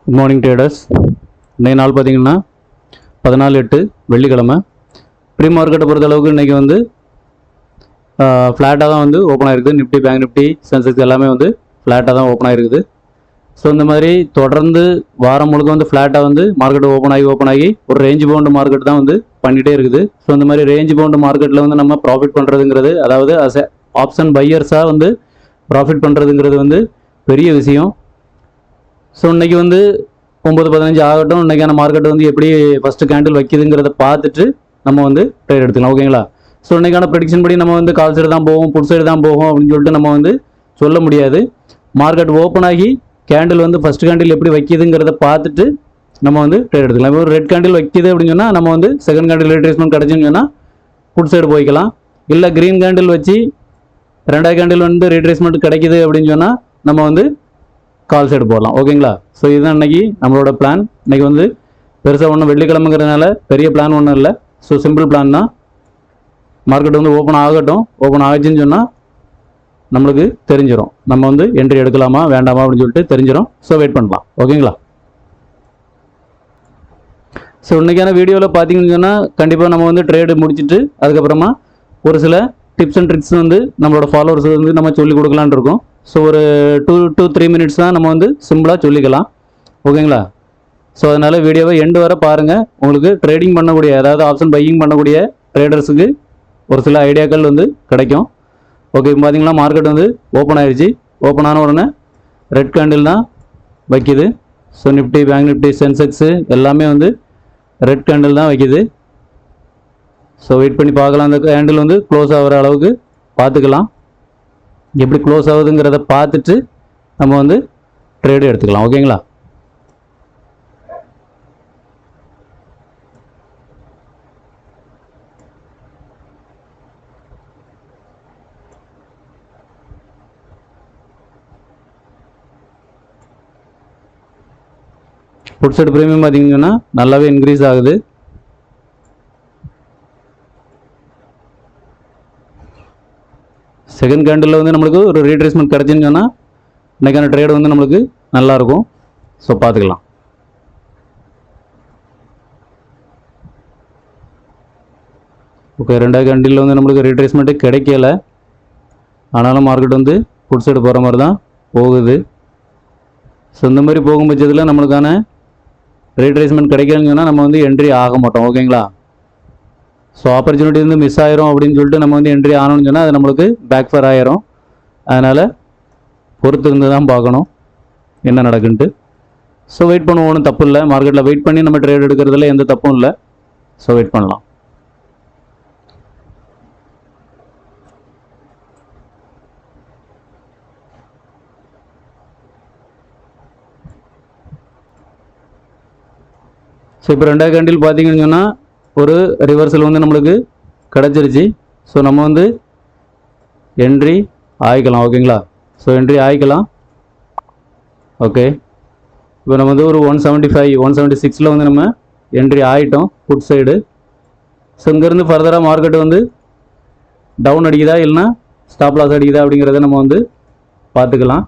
Good morning traders. இன்றைய நாள் பார்த்தீங்கன்னா 14/8 வெள்ளிக்கிழமை. ப்ரீ மார்க்கெட்டை பொறுத்த அளவுக்கு இன்றைக்கி வந்து ஃப்ளாட்டாக தான் வந்து ஓப்பன் ஆகிருக்குது. நிஃப்டி, பேங்க் நிஃப்டி, சென்செக்ஸ் எல்லாமே வந்து ஃப்ளாட்டாக தான் ஓப்பன் ஆகிருக்குது. ஸோ இந்த மாதிரி தொடர்ந்து வாரம் முழுக்க வந்து ஃப்ளாட்டாக வந்து மார்க்கெட் ஓப்பன் ஆகி ஒரு ரேஞ்ச் பவுண்டு மார்க்கெட் தான் வந்து பண்ணிகிட்டே இருக்குது. ஸோ இந்த மாதிரி ரேஞ்ச் பவுண்டு மார்க்கெட்டில் வந்து நம்ம ப்ராஃபிட் பண்ணுறதுங்கிறது, அதாவது அஸ் எ ஆப்ஷன் பையர்ஸாக வந்து ப்ராஃபிட் பண்ணுறதுங்கிறது வந்து பெரிய விஷயம். ஸோ இன்றைக்கி வந்து 9:15 ஆகட்டும். இன்றைக்கான மார்க்கெட் வந்து எப்படி ஃபஸ்ட்டு கேண்டில் வைக்குதுங்கிறத பார்த்துட்டு நம்ம வந்து ட்ரேட் எடுத்துக்கலாம். ஓகேங்களா? ஸோ இன்றைக்கான ப்ரெடிக்ஷன் படி நம்ம வந்து கால் சைடு தான் போகும், புட் சைடு தான் போகும் அப்படின்னு சொல்லிட்டு நம்ம வந்து சொல்ல முடியாது. மார்க்கெட் ஓப்பன் ஆகி கேண்டில் வந்து ஃபஸ்ட் கேண்டில் எப்படி வைக்குதுங்கிறத பார்த்துட்டு நம்ம வந்து ட்ரேட் எடுத்துக்கலாம். இப்போ ஒரு ரெட் கேண்டில் வைக்குது அப்படின்னு சொன்னால் நம்ம வந்து செகண்ட் கேண்டில் ரீட்ரேஸ்மெண்ட் கிடச்சுன்னு சொன்னால் புட் சைடு போய்க்கலாம். இல்லை க்ரீன் கேண்டில் வச்சு ரெண்டாவது கேண்டில் வந்து ரீட்ரேஸ்மெண்ட் கிடைக்குது அப்படின்னு சொன்னால் நம்ம வந்து கால் சைடு போடலாம். ஓகேங்களா? ஸோ இதுதான் இன்றைக்கி நம்மளோட பிளான். இன்றைக்கி வந்து பெருசாக ஒன்றும் வெள்ளிக்கிழமைங்கிறதுனால பெரிய பிளான் ஒன்றும் இல்லை. ஸோ சிம்பிள் பிளான் தான். மார்க்கெட் வந்து ஓப்பன் ஆகட்டும். ஓப்பன் ஆகிடுச்சின்னு சொன்னால் நம்மளுக்கு தெரிஞ்சிடும், நம்ம வந்து என்ட்ரி எடுக்கலாமா வேண்டாமா அப்படின்னு சொல்லிட்டு தெரிஞ்சிடும். ஸோ வெயிட் பண்ணலாம். ஓகேங்களா? ஸோ இன்றைக்கான வீடியோவில் பார்த்தீங்கன்னு சொன்னால் கண்டிப்பாக நம்ம வந்து ட்ரேடு முடிச்சுட்டு அதுக்கப்புறமா ஒரு சில டிப்ஸ் அண்ட் ட்ரிக்ஸ் வந்து நம்மளோட ஃபாலோவர்ஸ் வந்து நம்ம சொல்லிக் கொடுக்கலான்னு இருக்கோம். ஸோ ஒரு 2 to 3 minutes தான் நம்ம வந்து சிம்பிளாக சொல்லிக்கலாம். ஓகேங்களா? ஸோ அதனால் வீடியோவை எண்டு வரை பாருங்கள். உங்களுக்கு ட்ரேடிங் பண்ணக்கூடிய, அதாவது ஆப்ஷன் பையிங் பண்ணக்கூடிய ட்ரேடர்ஸுக்கு ஒரு சில ஐடியாக்கள் வந்து கிடைக்கும். ஓகே, பார்த்தீங்கன்னா மார்க்கெட் வந்து ஓப்பன் ஆயிடுச்சு. ஓப்பன் ஆன உடனே ரெட் கேண்டில் தான் வைக்குது. So Nifty, bank Nifty, Sensex எல்லாமே வந்து ரெட் கேண்டில் தான் வைக்குது. ஸோ வெயிட் பண்ணி பார்க்கலாம். அந்த கேண்டில் வந்து க்ளோஸ் ஆகிற அளவுக்கு பார்த்துக்கலாம். எப்படி க்ளோஸ் ஆகுதுங்கிறத பார்த்துட்டு நம்ம வந்து ட்ரேடு எடுத்துக்கலாம். ஓகேங்களா? புட் சைடு ப்ரீமியம் பார்த்தீங்கன்னா நல்லாவே இன்க்ரீஸ் ஆகுது. செகண்ட் கேண்டில் வந்து நம்மளுக்கு ஒரு ரீட்ரேஸ்மெண்ட் கிடச்சின்னு சொன்னால் இன்றைக்கான ட்ரேடு வந்து நம்மளுக்கு நல்லாயிருக்கும். ஸோ பார்த்துக்கலாம். ஓகே, ரெண்டாவது கேண்டில் வந்து நம்மளுக்கு ரீட்ரேஸ்மெண்ட்டு கிடைக்கல. ஆனாலும் மார்க்கெட் வந்து புட் சைடு போகிற மாதிரி தான் போகுது. ஸோ இந்த மாதிரி போகும் பட்சத்தில் நம்மளுக்கான ரீட்ரேஸ்மெண்ட் கிடைக்கலன்னு சொன்னால் நம்ம வந்து என்ட்ரி ஆக மாட்டோம். ஓகேங்களா? ஸோ ஆப்பர்ச்சுனிட்டி வந்து மிஸ் ஆயிரும் அப்படின்னு சொல்லிட்டு நம்ம வந்து என்ட்ரி ஆகணும்னு சொன்னால் அது நம்மளுக்கு பேக் ஃபயர் ஆயிரும். அதனால் பொறுத்து இருந்து தான் பார்க்கணும் என்ன நடக்குன்ட்டு. ஸோ வெயிட் பண்ணுவோம், ஒன்றும் தப்பு இல்லை. மார்க்கெட்டில் வெயிட் பண்ணி நம்ம ட்ரேட் எடுக்கிறதுல எந்த தப்பும் இல்லை. ஸோ வெயிட் பண்ணலாம். ஸோ இப்போ ரெண்டாவது கேண்டில் பார்த்தீங்கன்னு சொன்னால் ஒரு ரிவர்சல் வந்து நம்மளுக்கு கிடச்சிருச்சு. ஸோ நம்ம வந்து என்ட்ரி ஆகிக்கலாம். ஓகேங்களா? So entry ஆகிக்கலாம். ஓகே, இப்போ நம்ம வந்து ஒரு 175, 176 வந்து நம்ம என்ட்ரி ஆகிட்டோம் புட் சைடு. ஸோ இங்கேருந்து ஃபர்தராக மார்க்கெட் வந்து டவுன் அடிக்குதா இல்லைனா ஸ்டாப் லாஸ் அடிக்குதா அப்படிங்கிறத நம்ம வந்து பார்த்துக்கலாம்.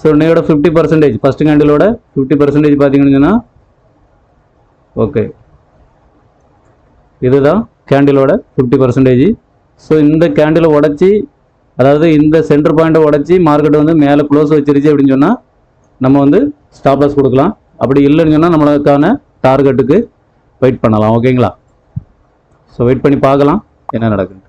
ஸோ இன்னையோட 50%, ஃபஸ்ட்டு கேண்டிலோட 50% பார்த்தீங்கன்னு சொன்னால் ஓகே, இதுதான் கேண்டிலோட 50%. ஸோ இந்த கேண்டிலை உடச்சி, அதாவது இந்த சென்டர் பாயிண்ட்டை உடச்சி மார்க்கெட் வந்து மேலே க்ளோஸ் வச்சிருச்சு அப்படின்னு சொன்னால் நம்ம வந்து ஸ்டாப் லாஸ் கொடுக்கலாம். அப்படி இல்லைன்னு சொன்னால் நம்மளுக்கான டார்கெட்டுக்கு வெயிட் பண்ணலாம். ஓகேங்களா? ஸோ வெயிட் பண்ணி பார்க்கலாம் என்ன நடக்குது.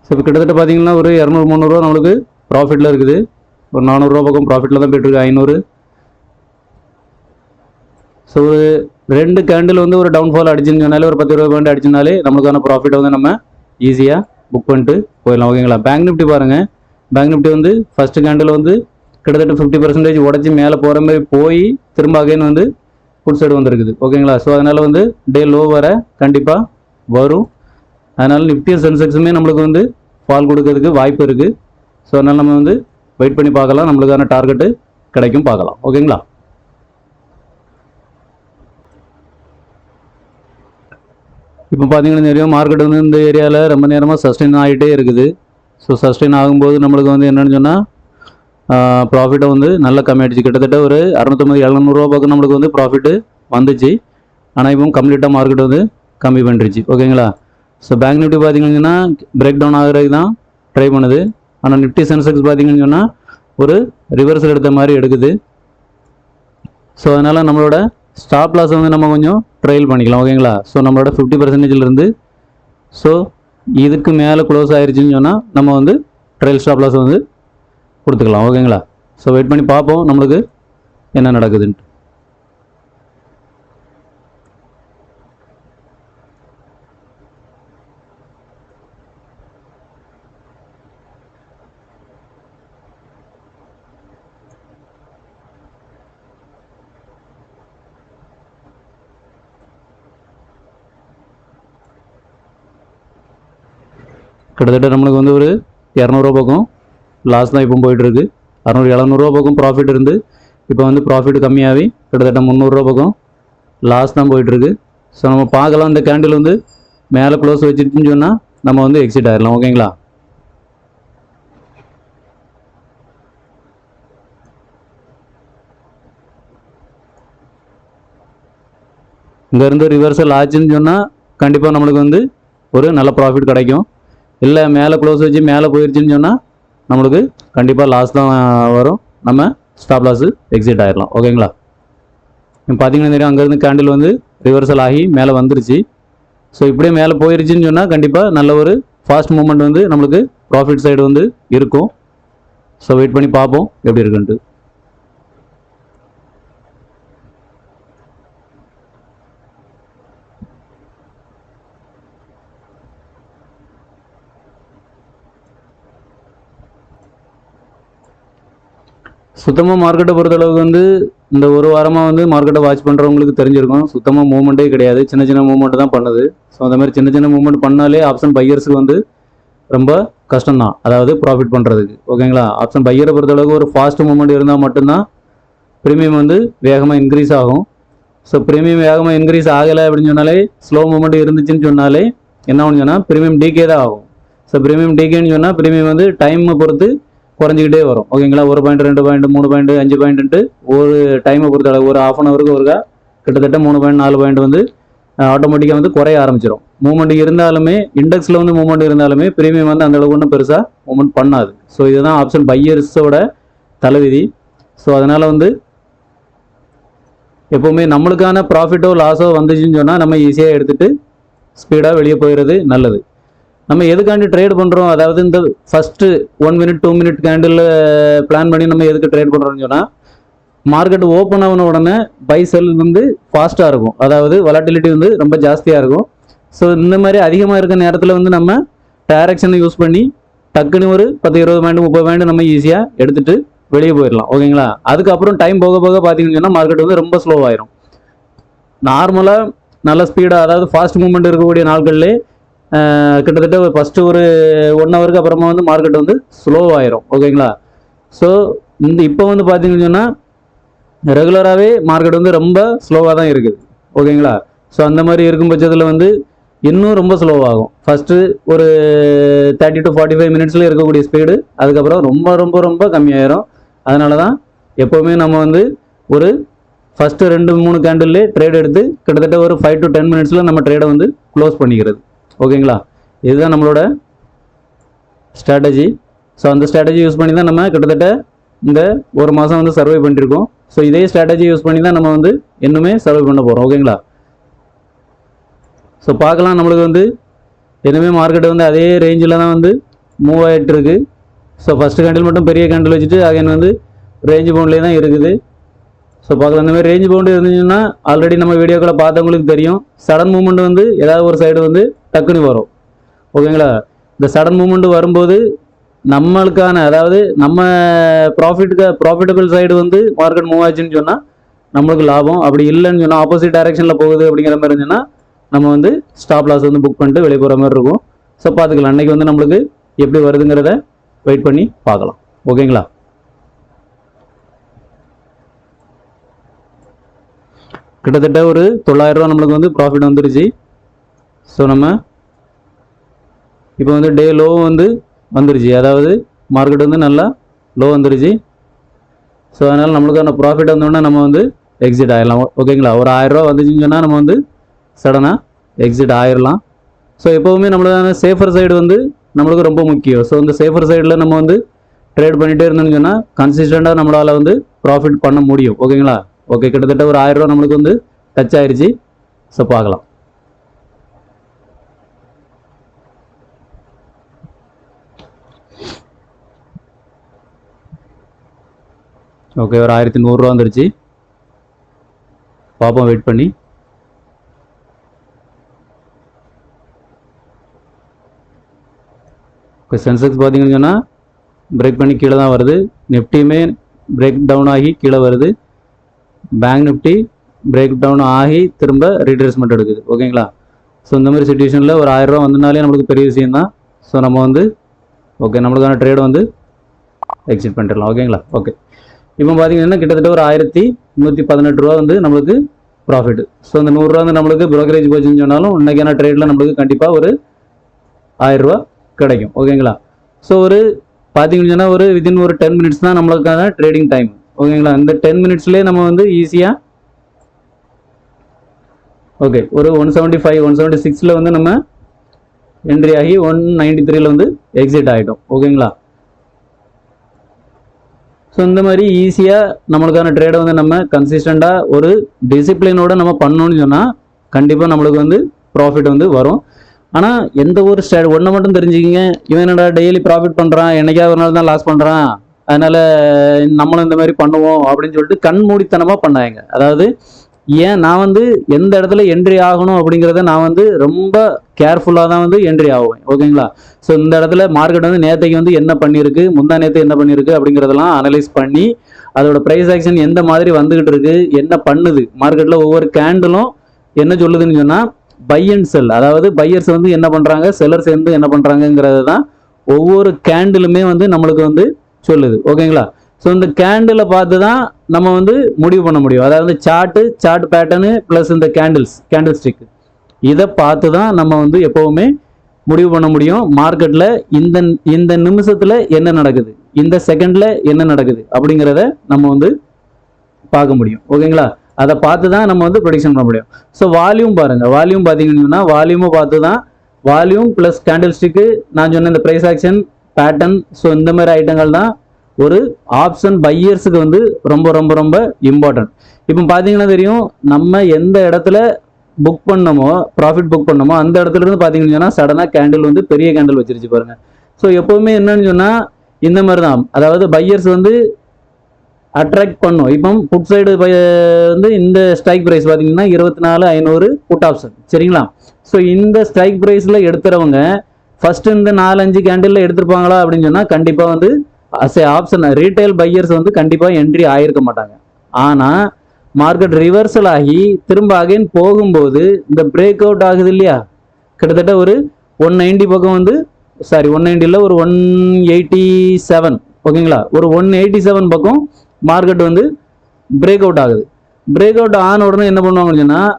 ஸோ இப்போ கிட்டத்தட்ட பார்த்தீங்கன்னா ஒரு 200-300 ரூபா நம்மளுக்கு ப்ராஃபிட்டில் இருக்குது. ஒரு 400 ரூபா பக்கம் ப்ராஃபிட்டில் தான் போய்ட்டுருக்கு. 500. ஸோ ஒரு 2 கேண்டில் வந்து ஒரு டவுன்ஃபால் அடிச்சுன்னு சொன்னாலே, ஒரு 10-20 பாயிண்ட் அடிச்சுனாலே நம்மளுக்கான ப்ராஃபிட்டை வந்து நம்ம ஈஸியாக புக் பண்ணிட்டு போயிடலாம். ஓகேங்களா? பேங்க் நிஃப்டி பாருங்கள். பேங்க் நிஃப்டி வந்து ஃபஸ்ட்டு கேண்டில் வந்து கிட்டத்தட்ட 50% உடச்சி மேலே போகிற மாதிரி போய் திரும்ப அகைன் வந்து புட் சைடு வந்துருக்குது. ஓகேங்களா? ஸோ அதனால் வந்து டே லோ வர கண்டிப்பாக வரும். அதனால் நிஃப்டி சென்செக்ஸுமே நம்மளுக்கு வந்து ஃபால் கொடுக்கறதுக்கு வாய்ப்பு இருக்குது. ஸோ அதனால் நம்ம வந்து வெயிட் பண்ணி பார்க்கலாம் நம்மளுக்கான டார்கெட்டு கிடைக்கும், பார்க்கலாம். ஓகேங்களா? இப்போ பார்த்தீங்கன்னா தெரியும், மார்க்கெட் வந்து இந்த ஏரியாவில் ரொம்ப நேரமாக சஸ்டெயின் ஆகிட்டே இருக்குது. ஸோ சஸ்டெயின் ஆகும்போது நம்மளுக்கு வந்து என்னென்னு சொன்னால் ப்ராஃபிட்டை வந்து நல்லா கம்மியாகிடுச்சு. கிட்டத்தட்ட ஒரு 650-700 பக்கம் நம்மளுக்கு வந்து ப்ராஃபிட்டு வந்துச்சு. ஆனால் இப்போ கம்ப்ளீட்டாக மார்க்கெட் வந்து கம்மி பண்ணிருச்சு. ஓகேங்களா? ஸோ பேங்க் நிஃப்டி பார்த்தீங்கன்னா பிரேக் டவுன் ஆகிறதுக்கு தான் ட்ரை பண்ணுது. ஆனால் நிஃப்டி சென்செக்ஸ் பார்த்தீங்கன்னு சொன்னால் ஒரு ரிவர்சல் எடுத்த மாதிரி எடுக்குது. ஸோ அதனால் நம்மளோட ஸ்டாப் லாஸ் வந்து நம்ம கொஞ்சம் ட்ரையல் பண்ணிக்கலாம். ஓகேங்களா? ஸோ நம்மளோட 50%இருந்து ஸோ இதுக்கு மேலே க்ளோஸ் ஆயிடுச்சுன்னு சொன்னால் நம்ம வந்து ட்ரையல் ஸ்டாப் லாஸ் வந்து கொடுத்துக்கலாம். ஓகேங்களா? ஸோ வெயிட் பண்ணி பார்ப்போம் நம்மளுக்கு என்ன நடக்குதுன்ட்டு. கிட்டத்தட்ட நம்மளுக்கு வந்து ஒரு 200 பக்கம் லாஸ் தான் இப்போ போயிட்டுருக்கு. 600-700 பக்கம் ப்ராஃபிட் இருந்து இப்போ வந்து ப்ராஃபிட் கம்மியாகி கிட்டத்தட்ட 300 பக்கம் லாஸ் தான் போயிட்டுருக்கு. ஸோ நம்ம பார்க்கலாம், இந்த கேண்டில் வந்து மேலே க்ளோஸ் வச்சுட்டுன்னு சொன்னால் நம்ம வந்து எக்ஸிட் ஆகிடலாம். ஓகேங்களா? இங்கேருந்து ரிவர்சல் ஆச்சுன்னு சொன்னால் கண்டிப்பாக நம்மளுக்கு வந்து ஒரு நல்ல ப்ராஃபிட் கிடைக்கும். இல்லை மேலே க்ளோஸ் வச்சு மேலே போயிடுச்சுன்னு சொன்னால் நம்மளுக்கு கண்டிப்பாக லாஸ் தான் வரும். நம்ம ஸ்டாப் லாஸு எக்ஸிட் ஆகிடலாம். ஓகேங்களா? இப்போ பார்த்தீங்கன்னா தெரியும், அங்கேருந்து கேண்டில் வந்து ரிவர்சல் ஆகி மேலே வந்துருச்சு. ஸோ இப்படியே மேலே போயிருச்சுன்னு சொன்னால் கண்டிப்பாக நல்ல ஒரு ஃபாஸ்ட் மூமெண்ட் வந்து நம்மளுக்கு ப்ராஃபிட் சைடு வந்து இருக்கும். ஸோ வெயிட் பண்ணி பார்ப்போம் எப்படி இருக்குன்ட்டு. சுத்தமாக மார்க்கெட்டை பொறுத்தளவுக்கு வந்து இந்த ஒரு வாரமாக வந்து மார்க்கெட்டை வாட்ச் பண்ணுறவங்களுக்கு தெரிஞ்சிருக்கும், சுத்தமாக மூவ்மெண்ட்டே கிடையாது. சின்ன சின்ன மூவ்மெண்ட் தான் பண்ணுது. ஸோ அந்த மாதிரி சின்ன சின்ன மூவ்மெண்ட் பண்ணாலே ஆப்ஷன் பையர்ஸுக்கு வந்து ரொம்ப கஷ்டம்தான், அதாவது ப்ராஃபிட் பண்ணுறதுக்கு. ஓகேங்களா? ஆப்ஷன் பையரை பொறுத்தளவுக்கு ஒரு ஃபாஸ்ட் மூவ்மெண்ட் இருந்தால் மட்டும்தான் ப்ரீமியம் வந்து வேகமாக இன்க்ரீஸ் ஆகும். ஸோ ப்ரீமியம் வேகமாக இன்க்ரீஸ் ஆகலை அப்படின்னு சொன்னாலே, ஸ்லோ மூவ்மெண்ட் இருந்துச்சுன்னு சொன்னாலே என்ன ஆகும்னு சொன்னால் ப்ரீமியம் டிகே தான் ஆகும். ஸோ ப்ரீமியம் டிகேன்னு சொன்னால் ப்ரீமியம் வந்து டைமை பொறுத்து குறைஞ்சிக்கிட்டே வரும். ஓகேங்களா? 1 பாயிண்ட் 2 பாயிண்ட் 3 பாயிண்ட் 5 பாயிண்ட்டு ஒரு டைமை பொறுத்தளவு ஒரு ½ அன் ஹவருக்கு ஒருக்கா கிட்டத்தட்ட 3 பாயிண்ட் 4 பாயிண்ட் வந்து ஆட்டோமேட்டிக்காக வந்து குறைய ஆரம்பிச்சிடும். மூவ்மெண்ட் இருந்தாலுமே, இண்டெக்ஸில் வந்து மூவ்மெண்ட் இருந்தாலுமே ப்ரீமியம் வந்து அந்த அளவுக்கு ஒன்றும் பெருசாக மூவ்மெண்ட் பண்ணாது. ஸோ இதுதான் ஆப்ஷன் பையர்ஸோட தலைவிதி. ஸோ அதனால் வந்து எப்போவுமே நம்மளுக்கான ப்ராஃபிட்டோ லாஸோ வந்துச்சுன்னு சொன்னால் நம்ம ஈஸியாக எடுத்துகிட்டு ஸ்பீடாக வெளியே போயிடுறது நல்லது. நம்ம எதுக்காண்டி ட்ரேட் பண்ணுறோம், அதாவது இந்த first 1 minute 2 minute candle plan பண்ணி நம்ம எதுக்கு ட்ரேட் பண்ணுறோம்னு சொன்னால், மார்க்கெட் ஓப்பன் ஆன உடனே பை செல் வந்து ஃபாஸ்ட்டாக இருக்கும், அதாவது வொலட்டிலிட்டி வந்து ரொம்ப ஜாஸ்தியாக இருக்கும். ஸோ இந்த மாதிரி அதிகமாக இருக்க நேரத்தில் வந்து நம்ம டைரக்ஷனை யூஸ் பண்ணி டக்குன்னு ஒரு 10-20 பாயிண்ட் 30 பாயிண்ட் நம்ம ஈஸியாக எடுத்துகிட்டு வெளியே போயிடலாம். ஓகேங்களா? அதுக்கப்புறம் டைம் போக போக பார்த்தீங்கன்னு சொன்னால் மார்க்கெட் வந்து ரொம்ப ஸ்லோவாயிரும். நார்மலாக நல்ல ஸ்பீடாக, அதாவது ஃபாஸ்ட் மூவ்மெண்ட் இருக்கக்கூடிய நாட்கள்லேயே கிட்டத்தட்ட ஃபஸ்ட்டு ஒரு 1 ஹவருக்கு அப்புறமா வந்து மார்க்கெட் வந்து ஸ்லோவாயிரும். ஓகேங்களா? ஸோ இப்போ வந்து பார்த்தீங்கன்னு சொன்னால் ரெகுலராகவே மார்க்கெட் வந்து ரொம்ப ஸ்லோவாக தான் இருக்குது. ஓகேங்களா? ஸோ அந்த மாதிரி இருக்கும் பட்சத்தில் வந்து இன்னும் ரொம்ப ஸ்லோவாகும். ஃபஸ்ட்டு ஒரு 30 to 45 மினிட்ஸில் இருக்கக்கூடிய ஸ்பீடு அதுக்கப்புறம் ரொம்ப ரொம்ப ரொம்ப கம்மியாயிரும். அதனால தான் எப்போவுமே நம்ம வந்து ஒரு ஃபஸ்ட்டு 2-3 கேண்டில்லே ட்ரேட் எடுத்து கிட்டத்தட்ட ஒரு 5 to 10 மினிட்ஸில் நம்ம ட்ரேடை வந்து க்ளோஸ் பண்ணிக்கிறது. ஓகேங்களா? இதுதான் நம்மளோட ஸ்ட்ராட்டஜி. ஸோ அந்த ஸ்ட்ராட்டஜி யூஸ் பண்ணி தான் நம்ம கிட்டத்தட்ட இந்த ஒரு மாதம் வந்து சர்வை பண்ணியிருக்கோம். ஸோ இதே ஸ்ட்ராட்டஜி யூஸ் பண்ணி தான் நம்ம வந்து இன்னுமே சர்வை பண்ண போகிறோம். ஓகேங்களா? ஸோ பார்க்கலாம், நம்மளுக்கு வந்து இன்னுமே மார்க்கெட் வந்து அதே ரேஞ்சில் தான் வந்து மூவ் ஆகிட்டு இருக்கு. ஸோ ஃபஸ்ட்டு கேண்டில் மட்டும் பெரிய கேண்டில் வச்சுட்டு அகைன் வந்து ரேஞ்ச் பவுண்ட்லேயே தான் இருக்குது. ஸோ பார்க்கலாம், இந்த மாதிரி ரேஞ்ச் பவுண்டு இருந்துச்சுன்னா ஆல்ரெடி நம்ம வீடியோக்களை பார்த்தவங்களுக்கு தெரியும், சடன் மூவ்மெண்ட் வந்து ஏதாவது ஒரு சைடு வந்து டக்குன்னு வரும். ஓகேங்களா? இந்த சடன் மூவ்மெண்ட் வரும்போது நம்மளுக்கான, அதாவது நம்ம ப்ராஃபிட்டபிள் சைடு வந்து மார்க்கெட் மூவ் ஆச்சுன்னு சொன்னால் நம்மளுக்கு லாபம். அப்படி இல்லைன்னு சொன்னால் ஆப்போசிட் டைரக்ஷனில் போகுது அப்படிங்கிற மாதிரி இருந்துச்சுன்னா நம்ம வந்து ஸ்டாப் லாஸ் வந்து புக் பண்ணிட்டு வெளியே போகிற மாதிரி இருக்கும். ஸோ பார்த்துக்கலாம், அன்றைக்கி வந்து நம்மளுக்கு எப்படி வருதுங்கிறத வெயிட் பண்ணி பார்க்கலாம். ஓகேங்களா? கிட்டத்தட்ட ஒரு 900 ரூபா நம்மளுக்கு வந்து ப்ராஃபிட் வந்துருச்சு. ஸோ நம்ம இப்போ வந்து டே லோ வந்து வந்துருச்சு, அதாவது மார்க்கெட் வந்து நல்லா லோ வந்துருச்சு. ஸோ அதனால் நம்மளுக்கான ப்ராஃபிட் வந்தோடனே நம்ம வந்து எக்ஸிட் ஆகிடலாம். ஓகேங்களா, ஒரு 1000 ரூபா வந்துச்சுன்னு சொன்னால் நம்ம வந்து சடனாக எக்ஸிட் ஆகிடலாம். ஸோ எப்போவுமே நம்மளுக்கான சேஃபர் சைடு வந்து நம்மளுக்கு ரொம்ப முக்கியம். ஸோ இந்த சேஃபர் சைடில் நம்ம வந்து ட்ரேட் பண்ணிகிட்டே இருந்தோம்னு சொன்னால் கன்சிஸ்டண்ட்டாக நம்மளால் வந்து ப்ராஃபிட் பண்ண முடியும். ஓகேங்களா, ஓகே, கிட்டத்தட்ட ஒரு 1000 ரூபா நம்மளுக்கு வந்து டச் ஆயிடுச்சு. ஸோ பார்க்கலாம். ஓகே, ஒரு 1100 ரூபா வந்துருச்சு. பார்ப்போம் வெயிட் பண்ணி. இப்போ சென்செக்ஸ் பார்த்தீங்கன்னு சொன்னால் பிரேக் பண்ணி கீழே தான் வருது. நிஃப்டியுமே பிரேக் டவுன் ஆகி கீழே வருது. பேங்க் நிஃப்டி பிரேக் டவுன் ஆகி திரும்ப ரீட்ரேஸ்மெண்ட் எடுக்குது. ஓகேங்களா, ஸோ இந்த மாதிரி சுச்சுவேஷனில் ஒரு 1000 ரூபா வந்தனாலே நம்மளுக்கு பெரிய விஷயம் தான். ஸோ நம்ம வந்து ஓகே நம்மளுக்கான ட்ரேட் வந்து எக்ஸிட் பண்ணிடலாம். ஓகேங்களா, ஓகே. இப்போ பார்த்தீங்கன்னா கிட்டத்தட்ட ஒரு 1118 ரூபா வந்து நம்மளுக்கு ப்ராஃபிட். ஸோ இந்த 100 ரூபா வந்து நம்மளுக்கு ப்ரோக்கரேஜ் போச்சுன்னு சொன்னாலும் இன்றைக்கான ட்ரேடில் நம்மளுக்கு கண்டிப்பாக ஒரு 1000 ரூபா கிடைக்கும். ஓகேங்களா, ஸோ ஒரு பார்த்தீங்கன்னு சொன்னால் ஒரு வித்தின் ஒரு 10 மினிட்ஸ் தான் நம்மளுக்கான ட்ரேடிங் டைம். ஓகேங்களா, இந்த 10 மினிட்ஸ்லேயே நம்ம வந்து ஈஸியாக ஓகே ஒரு 175 176 வந்து நம்ம என்ட்ரி ஆகி 193 வந்து எக்ஸிட் ஆகிட்டோம். ஓகேங்களா, ஸோ இந்த மாதிரி ஈஸியாக நம்மளுக்கான ட்ரேடை வந்து நம்ம கன்சிஸ்டண்ட்டாக ஒரு டிசிப்ளினோட நம்ம பண்ணோன்னு சொன்னால் கண்டிப்பாக நம்மளுக்கு வந்து ப்ராஃபிட் வந்து வரும். ஆனால் எந்த ஒரு ஒன்றை மட்டும் தெரிஞ்சுக்கிங்க, இவன் என்னடா டெய்லி ப்ராஃபிட் பண்ணுறான், என்னைக்காவது ஒரு நாள் தான் லாஸ் பண்ணுறான், அதனால் நம்மளும் இந்த மாதிரி பண்ணுவோம் அப்படின்னு சொல்லிட்டு கண்மூடித்தனமாக பண்ணாங்க. அதாவது ஏன் நான் வந்து எந்த இடத்துல என்ட்ரி ஆகணும் அப்படிங்கிறத நான் வந்து ரொம்ப கேர்ஃபுல்லாக தான் வந்து என்ட்ரி ஆகுவேன். ஓகேங்களா, ஸோ இந்த இடத்துல மார்க்கெட் வந்து நேற்றைக்கு வந்து என்ன பண்ணியிருக்கு, முந்தா நேற்று என்ன பண்ணியிருக்கு அப்படிங்கிறதெல்லாம் அனலைஸ் பண்ணி அதோட ப்ரைஸ் ஆக்ஷன் எந்த மாதிரி வந்துகிட்டு இருக்கு, என்ன பண்ணுது மார்க்கெட்டில், ஒவ்வொரு கேண்டிலும் என்ன சொல்லுதுன்னு சொன்னால் பை அண்ட் செல், அதாவது பையர்ஸ் வந்து என்ன பண்ணுறாங்க, செல்லர்ஸ் வந்து என்ன பண்ணுறாங்கிறது தான் ஒவ்வொரு கேண்டிலுமே வந்து நம்மளுக்கு வந்து சொல்லுது. ஓகேங்களா, ஸோ இந்த கேண்டிலை பார்த்து தான் நம்ம வந்து முடிவு பண்ண முடியும். அதாவது சார்ட் பேட்டர்னு ப்ளஸ் இந்த கேண்டில் ஸ்டிக் இதை பார்த்து தான் நம்ம வந்து எப்போவுமே முடிவு பண்ண முடியும் மார்க்கெட்டில் இந்த நிமிஷத்தில் என்ன நடக்குது, இந்த செகண்டில் என்ன நடக்குது அப்படிங்கிறத நம்ம வந்து பார்க்க முடியும். ஓகேங்களா, அதை பார்த்து தான் நம்ம வந்து ப்ரெடிக்ஷன் பண்ண முடியும். ஸோ வால்யூம் பாருங்கள், வால்யூம் பார்த்தீங்கன்னா வால்யூமை பார்த்து தான் வால்யூம் ப்ளஸ் கேண்டில் ஸ்டிக்கு நான் சொன்ன இந்த ப்ரைஸ் ஆக்ஷன் பேட்டர்ன், ஸோ இந்த மாதிரி ஐட்டங்கள் தான் ஒரு ஆப்ஷன் பையர்ஸுக்கு வந்து ரொம்ப ரொம்ப ரொம்ப இம்பார்ட்டன்ட். இப்போ பார்த்தீங்கன்னா தெரியும், நம்ம எந்த இடத்துல புக் பண்ணமோ ப்ராஃபிட் புக் பண்ணமோ அந்த இடத்துல இருந்து பார்த்தீங்கன்னா சடனாக கேண்டில் வந்து பெரிய கேண்டில் வச்சிருச்சு பாருங்க. ஸோ எப்போவுமே என்னன்னு சொன்னால் இந்த மாதிரி தான், அதாவது பையர்ஸ் வந்து அட்ராக்ட் பண்ணும். இப்போ புட் சைடு வந்து இந்த ஸ்ட்ரைக் ப்ரைஸ் பார்த்தீங்கன்னா 24,500 புட் ஆப்ஷன், சரிங்களா. ஸோ இந்த ஸ்ட்ரைக் ப்ரைஸில் எடுத்துறவங்க ஃபர்ஸ்ட் இந்த 4-5 கேண்டில் எடுத்துருப்பாங்களா அப்படின்னு சொன்னால் கண்டிப்பாக வந்து ஆப்ஷன் ரீட்டைல் பையர்ஸ் வந்து கண்டிப்பாக என்ட்ரி ஆகிருக்க மாட்டாங்க. ஆனால் மார்க்கெட் ரிவர்சல் ஆகி திரும்ப அகைன் போகும்போது இந்த பிரேக் அவுட் ஆகுது இல்லையா, கிட்டத்தட்ட ஒரு 190 பக்கம் வந்து 190 இல்லை ஒரு 187, ஓகேங்களா, ஒரு 187 பக்கம் மார்க்கெட் வந்து பிரேக் அவுட் ஆகுது. பிரேக் அவுட் ஆன உடனே என்ன பண்ணுவாங்கன்னு சொன்னால்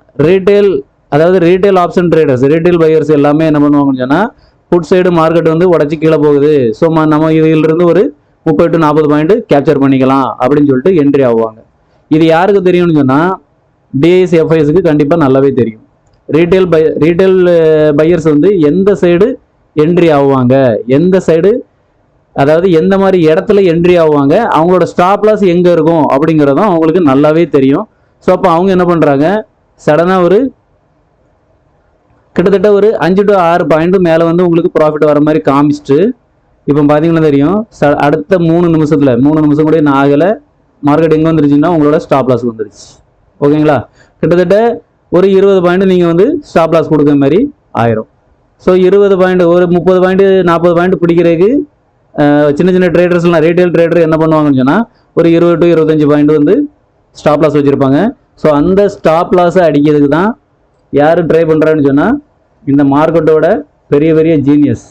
retail option traders, retail buyers எல்லாமே என்ன பண்ணுவாங்கன்னு சொன்னால் புட் சைடு மார்க்கெட் வந்து உடச்சி கீழே போகுது, ஸோ நம்ம இதிலிருந்து ஒரு 30 to 40 பாயிண்ட் கேப்சர் பண்ணிக்கலாம் அப்படின்னு சொல்லிட்டு என்ட்ரி ஆகுவாங்க. இது யாருக்கு தெரியும்னு சொன்னால் டிஐஎஸ் எஃப்ஐஎஸ்க்கு கண்டிப்பாக நல்லாவே தெரியும். ரீட்டைல் பையர்ஸ் வந்து எந்த சைடு என்ட்ரி ஆகுவாங்க, எந்த சைடு அதாவது எந்த மாதிரி இடத்துல என்ட்ரி ஆகுவாங்க, அவங்களோட ஸ்டாப் லாஸ் எங்கே இருக்கும் அப்படிங்கிறதும் அவங்களுக்கு நல்லாவே தெரியும். ஸோ அப்போ அவங்க என்ன பண்ணுறாங்க, சடனாக ஒரு கிட்டத்தட்ட ஒரு 5 to 6 பாயிண்ட் மேலே வந்து உங்களுக்கு ப்ராஃபிட் வர மாதிரி காமிச்சிட்டு இப்போ பார்த்தீங்கன்னா தெரியும் அடுத்த 3 நிமிஷம் கூட நான் ஆகலை, மார்க்கெட் எங்கே வந்துருச்சுன்னா உங்களோட ஸ்டாப் லாஸ் வந்துருச்சு. ஓகேங்களா, கிட்டத்தட்ட ஒரு 20 பாயிண்ட் நீங்கள் வந்து ஸ்டாப் லாஸ் கொடுக்குற மாதிரி ஆயிரும். ஸோ 20 பாயிண்ட் ஒரு 30 பாயிண்ட் 40 பாயிண்ட் பிடிக்கிறதுக்கு சின்ன ட்ரேடர்ஸ்லாம் ரீட்டைல் ட்ரேடர் என்ன பண்ணுவாங்கன்னு சொன்னால் ஒரு 20 to 25 பாயிண்ட் வந்து ஸ்டாப் லாஸ் வச்சுருப்பாங்க. ஸோ அந்த ஸ்டாப் லாஸை அடிக்கிறதுக்கு தான் யார் ட்ரை பண்ணுறான்னு சொன்னால் இந்த மார்க்கெட்டோட பெரிய ஜீனியஸ்.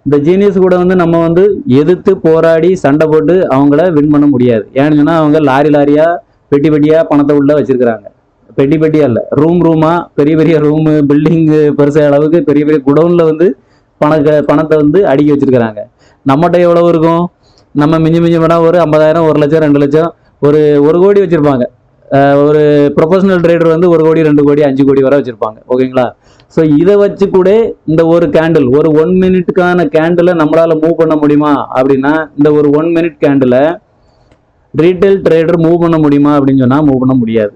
இந்த ஜீனியஸ் கூட வந்து நம்ம வந்து எதிர்த்து போராடி சண்டை போட்டு அவங்கள வின் பண்ண முடியாது. ஏன்னு சொன்னால் அவங்க லாரியாக பெட்டியாக பணத்தை உள்ள வச்சுருக்கிறாங்க. பெட்டி பெட்டியா இல்லை, ரூமா பெரிய பெரிய ரூமு பில்டிங்கு பெருசாக அளவுக்கு பெரிய பெரிய குடவுனில் வந்து பணத்தை வந்து அடுக்கி வச்சிருக்கிறாங்க. நம்மகிட்ட எவ்வளவு இருக்கும்? நம்ம மிஞ்சி போனால் ஒரு 50,000, 1 லட்சம், 2 லட்சம், ஒரு கோடி வச்சிருப்பாங்க. ஒரு ப்ரொஃபஷனல் ட்ரேடர் வந்து 1 கோடி, 2 கோடி, 5 கோடி வரை வச்சிருப்பாங்க. ஓகேங்களா? ஸோ இதை வச்சு கூட இந்த ஒரு கேண்டில், ஒரு 1 மினிட்டுக்கான கேண்டிலை நம்மளால மூவ் பண்ண முடியுமா அப்படின்னா, இந்த ஒரு 1 மினிட் கேண்டிலை ரீட்டைல் ட்ரேடர் மூவ் பண்ண முடியுமா அப்படின்னு சொன்னால் மூவ் பண்ண முடியாது.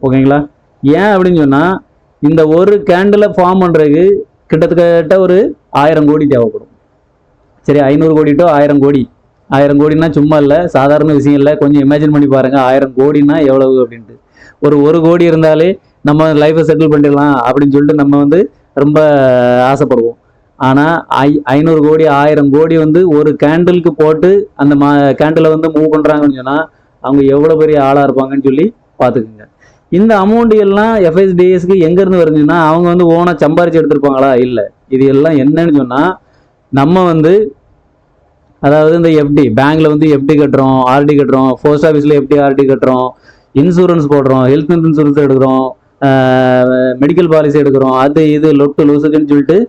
ஓகேங்களா? ஏன் அப்படின்னு சொன்னால், இந்த ஒரு கேண்டிலை ஃபார்ம் பண்ணுறதுக்கு கிட்டத்தட்ட ஒரு 1000 கோடி தேவைப்படும். சரி, 500 கோடி டு 1000 கோடி. 1000 கோடினா சும்மா இல்லை, சாதாரண விஷயம் இல்லை. கொஞ்சம் இமேஜின் பண்ணி பாருங்க, 1000 கோடினா எவ்வளவு அப்படின்ட்டு. ஒரு கோடி இருந்தாலே நம்ம லைஃப்பை செட்டில் பண்ணிடலாம் அப்படின்னு சொல்லிட்டு நம்ம வந்து ரொம்ப ஆசைப்படுவோம். ஆனால் 500 கோடி 1000 கோடி வந்து ஒரு கேண்டிலுக்கு போட்டு அந்த கேண்டிலை வந்து மூவ் பண்ணுறாங்கன்னு சொன்னால் அவங்க எவ்வளோ பெரிய ஆளாக இருப்பாங்கன்னு சொல்லி பார்த்துக்குங்க. இந்த அமௌண்ட் எல்லாம் எஃப்எஸ்டிஎஸ்க்கு எங்கேருந்து வருதுன்னா, அவங்க வந்து ஓனாக சம்பாரிச்சு எடுத்துருப்பாங்களா? இல்லை. இது எல்லாம் என்னன்னு சொன்னால், நம்ம வந்து அதாவது இந்த எஃப்டி, பேங்க்ல வந்து எஃப்டி கட்டுறோம், ஆர்டி கட்டுறோம், போஸ்ட் ஆஃபீஸில் எஃப்டி ஆர்டி கட்டுறோம், இன்சூரன்ஸ் போடுறோம், ஹெல்த் இன்சூரன்ஸ் எடுக்கிறோம், மெடிக்கல் பாலிசி எடுக்கிறோம், அது இது லொட்டு லூசுக்குன்னு சொல்லிட்டு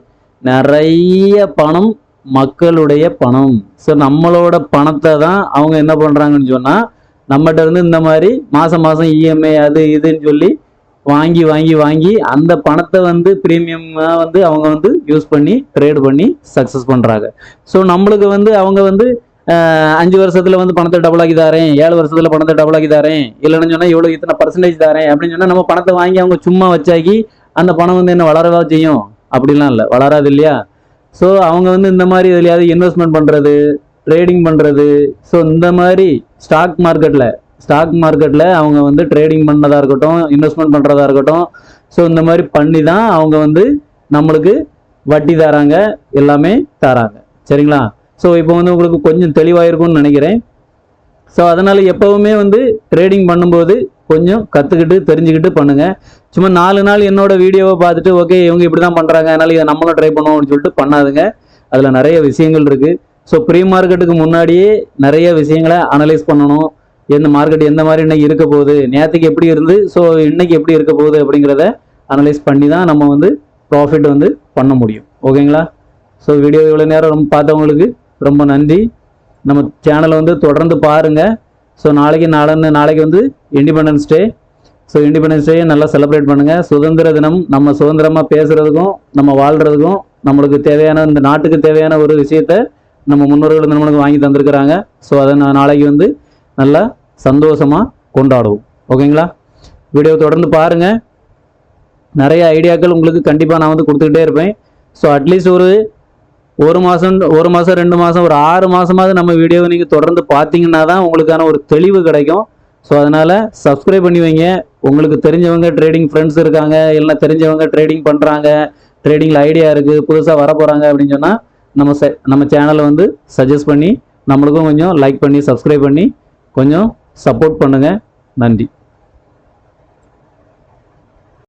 நிறைய பணம் மக்களுடைய பணம். ஸோ நம்மளோட பணத்தை தான் அவங்க என்ன பண்ணுறாங்கன்னு சொன்னால், நம்மகிட்ட இருந்து இந்த மாதிரி மாதம் இஎம்ஐ அது இதுன்னு சொல்லி வாங்கி அந்த பணத்தை வந்து ப்ரீமியமாக வந்து அவங்க வந்து யூஸ் பண்ணி ட்ரேட் பண்ணி சக்ஸஸ் பண்ணுறாங்க. ஸோ நம்மளுக்கு வந்து அவங்க வந்து 5 வருஷத்துல வந்து பணத்தை டபுள் ஆக்கி தாரேன், 7 வருஷத்துல பணத்தை டபுள் ஆக்கி தாரேன், இல்லைன்னு சொன்னால் இவ்வளோ இத்தனை பர்சன்டேஜ் தாரேன் அப்படின்னு சொன்னால் நம்ம பணத்தை வாங்கி அவங்க சும்மா வச்சாக்கி அந்த பணம் வந்து என்ன வளரவா செய்யும்? அப்படிலாம் இல்லை, வளராது இல்லையா? ஸோ அவங்க வந்து இந்த மாதிரி எதுலையாவது இன்வெஸ்ட்மெண்ட் பண்ணுறது, ட்ரேடிங் பண்ணுறது, ஸோ இந்த மாதிரி ஸ்டாக் மார்க்கெட்டில் அவங்க வந்து ட்ரேடிங் பண்ணதாக இருக்கட்டும், இன்வெஸ்ட்மெண்ட் பண்ணுறதா இருக்கட்டும், ஸோ இந்த மாதிரி பண்ணி தான் அவங்க வந்து நம்மளுக்கு வட்டி தராங்க, எல்லாமே தராங்க. சரிங்களா? ஸோ இப்போ வந்து உங்களுக்கு கொஞ்சம் தெளிவாயிருக்கும்னு நினைக்கிறேன். ஸோ அதனால் எப்போவுமே வந்து ட்ரேடிங் பண்ணும்போது கொஞ்சம் கற்றுக்கிட்டு தெரிஞ்சுக்கிட்டு பண்ணுங்கள். சும்மா 4 நாள் என்னோட வீடியோவை பார்த்துட்டு ஓகே இவங்க இப்படி தான் பண்ணுறாங்க அதனால் இதை நம்மளும் ட்ரை பண்ணுவோம் அப்படின்னு சொல்லிட்டு பண்ணாதுங்க. அதில் நிறைய விஷயங்கள் இருக்குது. ஸோ ப்ரீ மார்க்கெட்டுக்கு முன்னாடியே நிறைய விஷயங்களை அனலைஸ் பண்ணணும். எந்த மார்க்கெட் எந்த மாதிரி இன்னைக்கு இருக்க போகுது, நேற்றுக்கு எப்படி இருந்து ஸோ இன்னைக்கு எப்படி இருக்க போகுது அப்படிங்கிறத அனலைஸ் பண்ணி தான் நம்ம வந்து ப்ராஃபிட் வந்து பண்ண முடியும். ஓகேங்களா? ஸோ வீடியோ இவ்வளோ நேரம் பார்த்தவங்களுக்கு ரொம்ப நன்றி. நம்ம சேனலை வந்து தொடர்ந்து பாருங்கள். ஸோ நாளைக்கு வந்து independence day. So independence day நல்லா செலிப்ரேட் பண்ணுங்கள். சுதந்திர தினம், நம்ம சுதந்திரமாக பேசுகிறதுக்கும் நம்ம வாழ்கிறதுக்கும் நம்மளுக்கு தேவையான, இந்த நாட்டுக்கு தேவையான ஒரு விஷயத்த நம்ம முன்னோர்கள் நம்மளுக்கு வாங்கி தந்திருக்கிறாங்க. ஸோ அதை நாளைக்கு வந்து நல்லா சந்தோஷமாக கொண்டாடுவோம். ஓகேங்களா? வீடியோ தொடர்ந்து பாருங்கள். நிறைய ஐடியாக்கள் உங்களுக்கு கண்டிப்பாக நான் வந்து கொடுத்துக்கிட்டே இருப்பேன். ஸோ அட்லீஸ்ட் ஒரு மாதம் 2 மாதம் ஒரு 6 மாதமாவது நம்ம வீடியோவை நீங்கள் தொடர்ந்து பார்த்தீங்கன்னா தான் உங்களுக்கான ஒரு தெளிவு கிடைக்கும். ஸோ அதனால் சப்ஸ்கிரைப் பண்ணி வைங்க. உங்களுக்கு தெரிஞ்சவங்க ட்ரேடிங் ஃப்ரெண்ட்ஸ் இருக்காங்க, இல்லை தெரிஞ்சவங்க ட்ரேடிங் பண்ணுறாங்க, ட்ரேடிங்கில் ஐடியா இருக்குது, புதுசாக வர போகிறாங்க அப்படின்னு சொன்னால் நம்ம சேனலை வந்து சஜஸ்ட் பண்ணி நம்மளுக்கும் கொஞ்சம் லைக் பண்ணி சப்ஸ்கிரைப் பண்ணி கொஞ்சம் சப்போர்ட் பண்ணுங்கள். நன்றி.